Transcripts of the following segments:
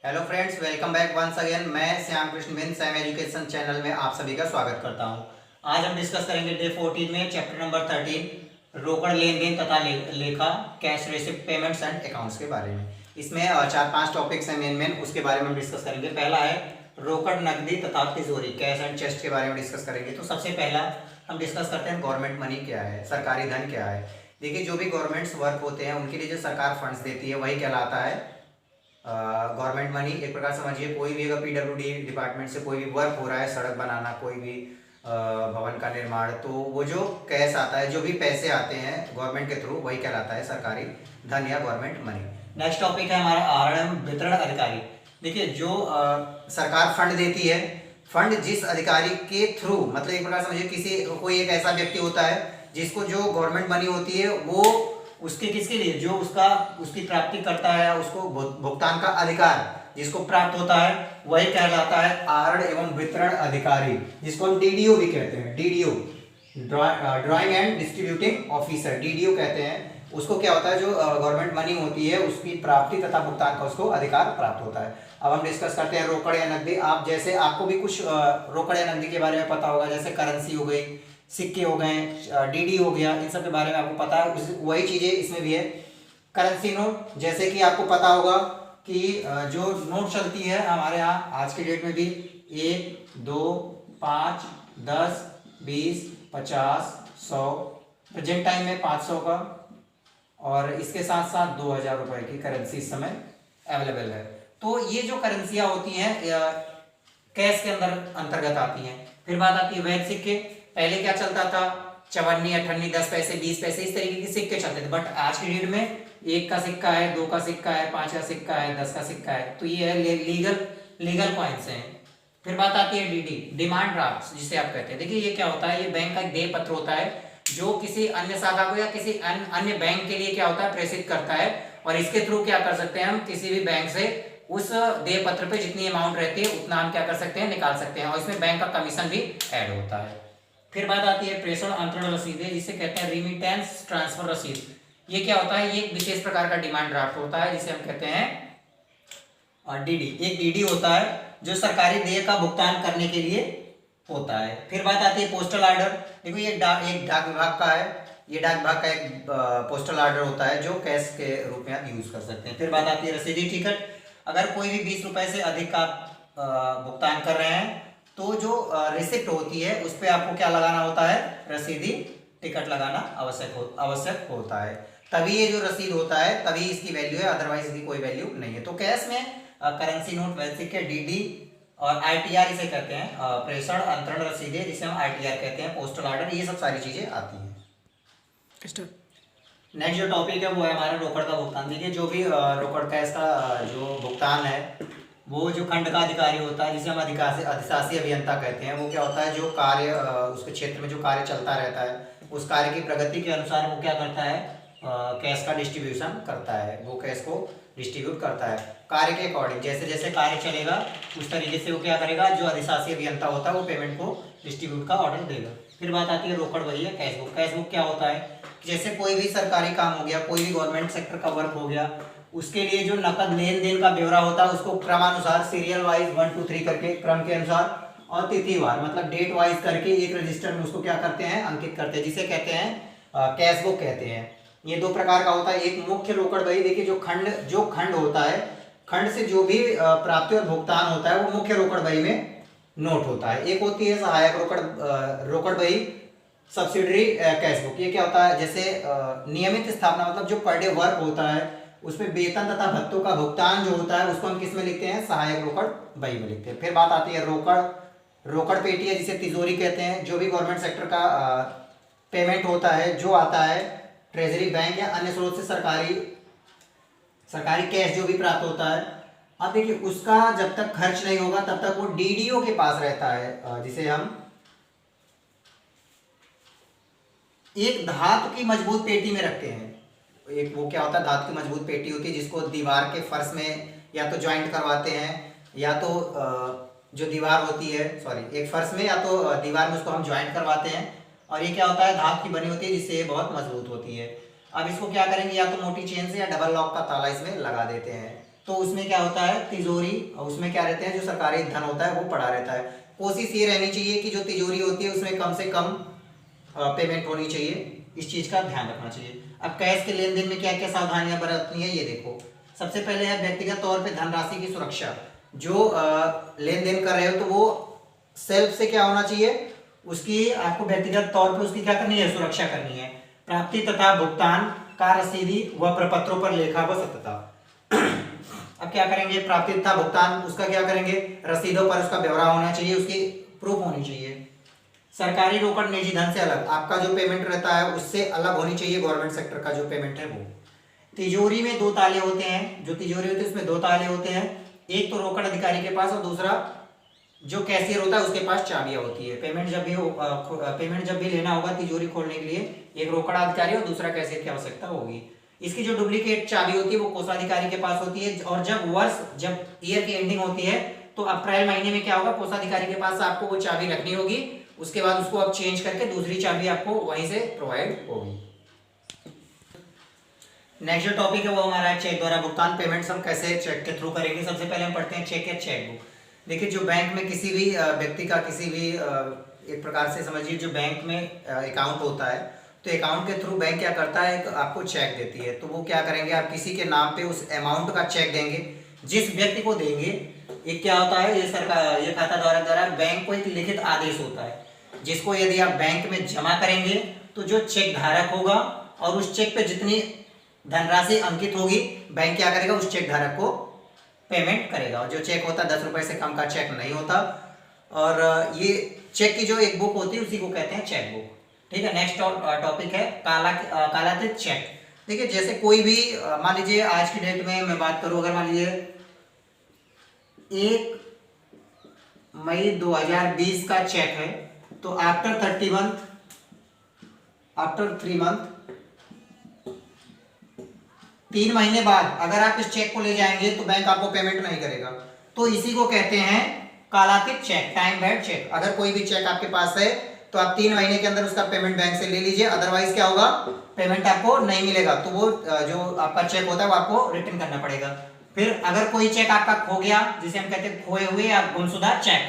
Hello friends, welcome back once again. मैं श्याम कृष्ण बिन Sam education channel में आप सभी का स्वागत करता हूं। आज हम डिस्कस करेंगे डे 14 में चैप्टर नंबर 13 रोकड़ लेन देन तथा लेखा cash receipt payments and accounts के बारे में। इसमें चार पांच टॉपिक्स हैं मेन उसके बारे में हम डिस्कस करेंगे। पहला है रोकड़ नकदी तथा तिजोरी कैश एंड चेस्ट के बारे में डिस्कस करेंगे। तो सबसे पहला हम डिस्कस करते हैं गवर्नमेंट मनी क्या है, सरकारी धन क्या है। देखिए, जो भी गवर्नमेंट्स वर्क होते हैं उनके लिए जो सरकार फंड्स देती है वही कहलाता है गवर्नमेंट मनी। एक प्रकार समझिए, कोई भी अगर पीडब्ल्यूडी डिपार्टमेंट से कोई भी वर्क हो रहा है, सड़क बनाना, कोई भी भवन का निर्माण, तो वो जो कैश आता है, जो भी पैसे आते हैं गवर्नमेंट के थ्रू, वही कहलाता है सरकारी धन या गवर्नमेंट मनी। नेक्स्ट टॉपिक है हमारा आहरण वितरण अधिकारी। देखिए, जो सरकार फंड देती है, फंड जिस अधिकारी के थ्रू, मतलब एक प्रकार समझिए किसी कोई एक ऐसा व्यक्ति होता है जिसको जो गवर्नमेंट मनी होती है वो उसके किसके लिए, जो उसकी प्राप्ति करता है, उसको भुगतान का अधिकार जिसको प्राप्त होता है वही कहलाता है आहरण एवं वितरण अधिकारी, जिसको हम डीडीओ भी कहते हैं। DDO drawing and distributing officer, DDO कहते हैं उसको। क्या होता है, जो गवर्नमेंट मनी होती है उसकी प्राप्ति तथा भुगतान का उसको अधिकार प्राप्त होता है। अब हम डिस्कस करते हैं रोकड़ या नकदी। आप जैसे आपको भी कुछ रोकड़ या नकदी के बारे में पता होगा, जैसे करेंसी हो गई, सिक्के हो गए, डीडी हो गया, इन सब के बारे में आपको पता है। वही चीजें इसमें भी है। करेंसी नोट, जैसे कि आपको पता होगा कि जो नोट चलती है हमारे यहाँ आज के डेट में भी 1, 2, 5, 10, 20, 50, 100, प्रेजेंट टाइम में 500 का, और इसके साथ साथ 2000 रुपए की करेंसी इस समय अवेलेबल है। तो ये जो करेंसियां होती हैं कैश के अंतर्गत आती हैं। फिर बात आती है वैध सिक्के। पहले क्या चलता था, चवन्नी, अठन्नी, 10 पैसे, 20 पैसे, इस तरीके के सिक्के चलते थे। बट आज की डेट में 1 का सिक्का है, 2 का सिक्का है, 5 का सिक्का है, 10 का सिक्का है। तो ये है लीगल कॉइन्स हैं। फिर बात आती है डीडी, डिमांड ड्राफ्ट जिसे आप कहते हैं। देखिए, ये क्या होता है, ये बैंक का एक देय पत्र होता है जो किसी अन्य शाखा को या किसी अन्य बैंक के लिए क्या होता है, प्रेषित करता है। और इसके थ्रू क्या कर सकते हैं, हम किसी भी बैंक से उस देय पत्र पे जितनी अमाउंट रहती है उतना हम क्या कर सकते हैं, निकाल सकते हैं। और इसमें बैंक का कमीशन भी ऐड होता है। फिर बात आती है प्रेषण अंतरण रसीदें, जिसे कहते हैं रिमिटेंस ट्रांसफर रसीद। ये क्या होता है, ये एक विशेष प्रकार का डिमांड ड्राफ्ट होता है जिसे हम कहते हैं डीडी। एक डीडी होता है जो सरकारी देय का भुगतान करने के लिए होता है। फिर बात आती है पोस्टल ऑर्डर। देखो, ये एक डाक विभाग का है। ये डाक विभाग का एक पोस्टल ऑर्डर होता है जो कैश के रूप में आप यूज कर सकते हैं। फिर बात आती है रसीदी टिकट। अगर कोई भी 20 रुपए से अधिक का भुगतान कर रहे हैं तो जो रिसिप्ट होती है उस पर आपको क्या लगाना होता है, रसीदी टिकट लगाना आवश्यक होता है। तभी ये जो रसीद होता है तभी इसकी वैल्यू है, अदरवाइज इसकी कोई वैल्यू नहीं है। तो कैश में करेंसी नोट, वैध सिक्के, डीडी और आईटीआर इसे कहते हैं, प्रेषण अंतरण रसीदें जिसे हम आईटीआर कहते हैं, पोस्टल ऑर्डर, ये सब सारी चीजें आती हैं। नेक्स्ट जो टॉपिक है वो है हमारा रोकड़ का भुगतान। देखिए, जो भी रोकड़ कैश का जो भुगतान है वो जो खंड का अधिकारी होता है जिसे हम अधिशासी अभियंता कहते हैं, वो क्या होता है, जो कार्य उसके क्षेत्र में जो कार्य चलता रहता है उस कार्य की प्रगति के अनुसार वो क्या करता है, कैश का डिस्ट्रीब्यूशन करता है। वो कैश को डिस्ट्रीब्यूट करता है कार्य के अकॉर्डिंग। जैसे जैसे कार्य चलेगा उस तरीके से वो क्या करेगा, जो अधिशासी अभियंता होता है वो पेमेंट को डिस्ट्रीब्यूट का ऑर्डर देगा। फिर बात आती है रोकड़, वही है कैश बुक। कैश बुक क्या होता है, जैसे कोई भी सरकारी काम हो गया, कोई भी गवर्नमेंट सेक्टर का वर्क हो गया, उसके लिए जो नकद लेन देन का ब्यौरा होता है उसको क्रमानुसार सीरियल वाइज 1 2 3 करके क्रम के अनुसार और तिथिवार मतलब डेट वाइज करके एक रजिस्टर में उसको क्या करते हैं, अंकित करते हैं, जिसे कहते हैं कैश बुक कहते हैं। ये दो प्रकार का होता है। एक मुख्य रोकड़ बही। देखिए, जो खंड होता है, खंड से जो भी प्राप्ति और भुगतान होता है वो मुख्य रोकड़ बही में नोट होता है। एक होती है सहायक रोकड़ बही, सब्सिडरी कैश बुक। ये क्या होता है, जैसे नियमित स्थापना मतलब जो पर डे वर्क होता है उसमें वेतन तथा भत्तों का भुगतान जो होता है उसको हम किस में लिखते हैं, सहायक रोकड़ बही में लिखते हैं। फिर बात आती है रोकड़ पेटी है जिसे तिजोरी कहते हैं। जो भी गवर्नमेंट सेक्टर का पेमेंट होता है, जो आता है ट्रेजरी बैंक या अन्य स्रोत से सरकारी कैश जो भी प्राप्त होता है, अब देखिए उसका जब तक खर्च नहीं होगा तब तक वो डीडीओ के पास रहता है, जिसे हम एक धातु की मजबूत पेटी में रखते हैं। एक वो क्या होता है, धातु की मजबूत पेटी होती है जिसको दीवार के फर्श में या तो ज्वाइंट करवाते हैं, या तो जो दीवार होती है, सॉरी, एक फर्श में या तो दीवार में उसको हम ज्वाइंट करवाते हैं। और ये क्या होता है, धातु की बनी होती है जिससे ये बहुत मजबूत होती है। अब इसको क्या करेंगे, या तो मोटी चेन से या डबल लॉक का ताला इसमें लगा देते हैं। तो उसमें क्या होता है, तिजोरी, उसमें क्या रहते हैं, जो सरकारी धन होता है वो पड़ा रहता है। कोशिश ये रहनी चाहिए कि जो तिजोरी होती है उसमें कम से कम पेमेंट होनी चाहिए, इस चीज का ध्यान रखना चाहिए। अब कैश के लेन देन में क्या क्या सावधानियां बरतनी है ये देखो। सबसे पहले है व्यक्तिगत तौर पे धनराशि की सुरक्षा। जो लेन देन कर रहे हो तो वो सेल्फ से क्या होना चाहिए, उसकी आपको व्यक्तिगत तौर पे उसकी क्या करनी है, सुरक्षा करनी है। प्राप्ति तथा भुगतान का रसीदी व प्रपत्रों पर लेखा व सत्यता। अब क्या करेंगे, प्राप्ति तथा भुगतान उसका क्या करेंगे, रसीदों पर उसका ब्यौरा होना चाहिए, उसकी प्रूफ होनी चाहिए। सरकारी रोकड़ निजी धन से अलग, आपका जो पेमेंट रहता है उससे अलग होनी चाहिए, गवर्नमेंट सेक्टर का जो पेमेंट है वो। तिजोरी में दो ताले होते हैं, जो तिजोरी होती है उसमें दो ताले होते हैं, एक तो रोकड़ अधिकारी के पास और दूसरा जो कैशियर होता है उसके पास चाबियां होती है। पेमेंट जब भी लेना होगा तिजोरी खोलने के लिए एक रोकड़ अधिकारी और दूसरा कैशियर की आवश्यकता होगी। इसकी जो डुप्लीकेट चाबी होती है वो कोषाधिकारी के पास होती है, और जब ईयर की एंडिंग होती है तो अप्रैल महीने में क्या होगा, कोषाधिकारी के पास आपको वो चाबी रखनी होगी, उसके बाद उसको आप चेंज करके दूसरी चाबी आपको वहीं से प्रोवाइड होगी। नेक्स्ट जो टॉपिक है वो हमारा है चेक द्वारा भुगतान। पेमेंट्स हम कैसे चेक के थ्रू करेंगे। सबसे पहले हम पढ़ते हैं चेक या चेकबुक। देखिए जो बैंक में किसी भी व्यक्ति का किसी भी एक प्रकार से समझिए जो बैंक में अकाउंट होता है, तो अकाउंट के थ्रू बैंक क्या करता है, एक आपको चेक देती है। तो वो क्या करेंगे, आप किसी के नाम पे उस अमाउंट का चेक देंगे, जिस व्यक्ति को देंगे ये क्या होता है, ये सरकार ये खाता द्वारा बैंक को एक लिखित आदेश होता है, जिसको यदि आप बैंक में जमा करेंगे तो जो चेक धारक होगा और उस चेक पे जितनी धनराशि अंकित होगी बैंक क्या करेगा, उस चेक धारक को पेमेंट करेगा। और जो चेक होता है 10 रुपए से कम का चेक नहीं होता। और ये चेक की जो एक बुक होती है उसी को कहते हैं चेक बुक। ठीक है। नेक्स्ट टॉपिक है कालातीत चेक। देखिए जैसे कोई भी मान लीजिए आज की डेट में मैं बात करूं, अगर मान लीजिए 1 मई 2020 का चेक है, तो आफ्टर 3 मंथ 3 महीने बाद अगर आप इस चेक को ले जाएंगे तो बैंक आपको पेमेंट नहीं करेगा। तो इसी को कहते हैं कालातीत चेक, टाइम बाउंड चेक। अगर कोई भी चेक आपके पास है तो आप 3 महीने के अंदर उसका पेमेंट बैंक से ले लीजिए, अदरवाइज क्या होगा, पेमेंट आपको नहीं मिलेगा। तो वो जो आपका चेक होता है वो आपको रिटर्न करना पड़ेगा। फिर अगर कोई चेक आपका खो गया, जिसे हम कहते हैं खोए हुए या गुमशुदा चेक,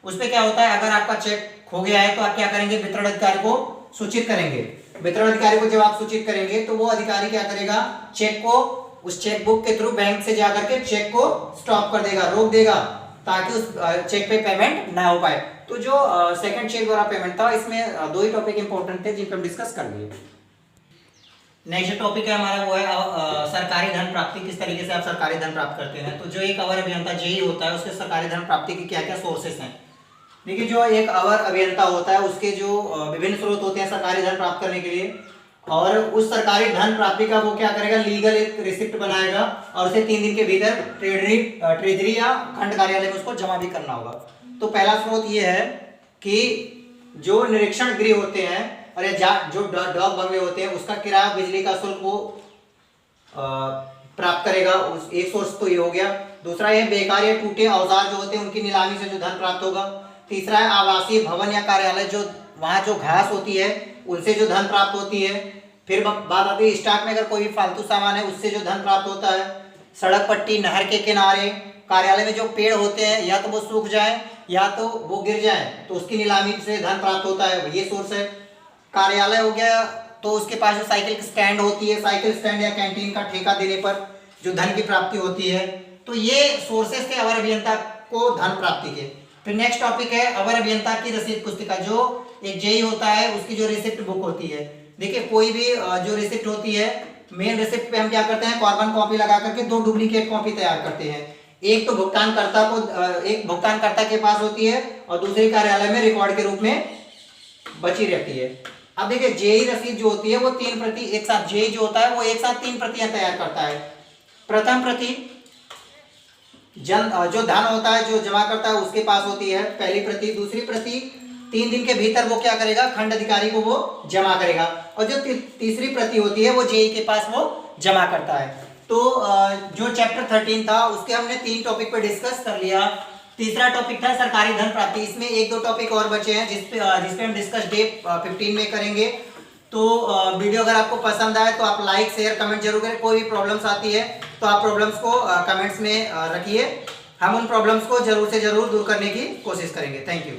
उस पर क्या होता है, अगर आपका चेक खो गया है तो आप क्या करेंगे, वितरण अधिकारी को सूचित करेंगे। वितरण अधिकारी को जब आप सूचित करेंगे तो वो अधिकारी क्या करेगा, चेक को उस चेक बुक के थ्रू बैंक से जाकर के चेक को स्टॉप कर देगा, रोक देगा, ताकि उस चेक पे पेमेंट ना हो पाए। तो जो सेकंड चेक द्वारा पेमेंट था, इसमें 2 ही टॉपिक इंपॉर्टेंट थे जिन पे हम डिस्कस कर लिए। नेक्स्ट टॉपिक है हमारा वो है सरकारी धन प्राप्ति। किस तरीके से आप सरकारी धन प्राप्त करते हैं। तो जो एक अवर अभियंता जेई होता है उसके सरकारी धन प्राप्ति की क्या क्या सोर्सेस हैं। देखिए जो एक अवर अभियंता होता है उसके जो विभिन्न स्रोत होते हैं सरकारी धन प्राप्त करने के लिए, और उस सरकारी धन प्राप्ति का वो क्या करेगा, लीगल एक रिसिप्ट बनाएगा और उसे 3 दिन के भीतर ट्रेजरी या खंड कार्यालय में उसको जमा भी करना होगा। तो पहला स्रोत ये है कि जो निरीक्षण गृह होते हैं और जो डॉक बंगले होते हैं उसका किराया बिजली का शुल्क वो प्राप्त करेगा, उस एक सोर्स तो ये हो गया। दूसरा ये बेकार या टूटे औजार जो होते हैं उनकी नीलामी से जो धन प्राप्त होगा। तीसरा है आवासीय भवन या कार्यालय, जो वहां जो घास होती है उनसे जो धन प्राप्त होती है। फिर बात आती है स्टॉक में अगर कोई भी फालतू सामान है उससे जो धन प्राप्त होता है। सड़क पट्टी, नहर के किनारे, कार्यालय में जो पेड़ होते हैं या तो वो सूख जाए या तो वो गिर जाए तो उसकी नीलामी से धन प्राप्त होता है, ये सोर्स है। कार्यालय हो गया तो उसके पास जो साइकिल की स्टैंड होती है, साइकिल स्टैंड या कैंटीन का ठेका देने पर जो धन की प्राप्ति होती है। तो ये सोर्सेस थे अवर अभियंता को धन प्राप्ति के। फिर नेक्स्ट टॉपिक है अवर अभियंता की रसीद पुस्तिका। जो एक जेई होता है उसकी जो रिसिप्ट बुक होती है। देखिए कोई भी जो रिसिप्ट होती है, मेन रिसिप्ट पे हम क्या करते हैं, कार्बन कॉपी लगा करके 2 डुप्लीकेट कॉपी तैयार करते हैं। एक तो एक भुगतानकर्ता के पास होती है और दूसरी कार्यालय में रिकॉर्ड के रूप में बची रहती है। अब देखिए जेई रसीद जो होती है वो 3 प्रति एक साथ, जेई जो होता है वो एक साथ 3 प्रतियां तैयार करता है। प्रथम प्रति जो धन होता है जो जमा करता है उसके पास होती है पहली प्रति। दूसरी प्रति 3 दिन के भीतर वो क्या करेगा, खंड अधिकारी को वो जमा करेगा, और जो तीसरी प्रति होती है वो जेई के पास वो जमा करता है। तो जो चैप्टर 13 था उसके हमने 3 टॉपिक पे डिस्कस कर लिया। तीसरा टॉपिक था सरकारी धन प्राप्ति। इसमें 1-2 टॉपिक और बचे हैं जिसपे हम डिस्कस डे 15 में करेंगे। तो वीडियो अगर आपको पसंद आए तो आप लाइक शेयर कमेंट जरूर करें। कोई भी प्रॉब्लम्स आती है तो आप प्रॉब्लम्स को कमेंट्स में रखिए, हम उन प्रॉब्लम्स को जरूर से जरूर दूर करने की कोशिश करेंगे। Thank you.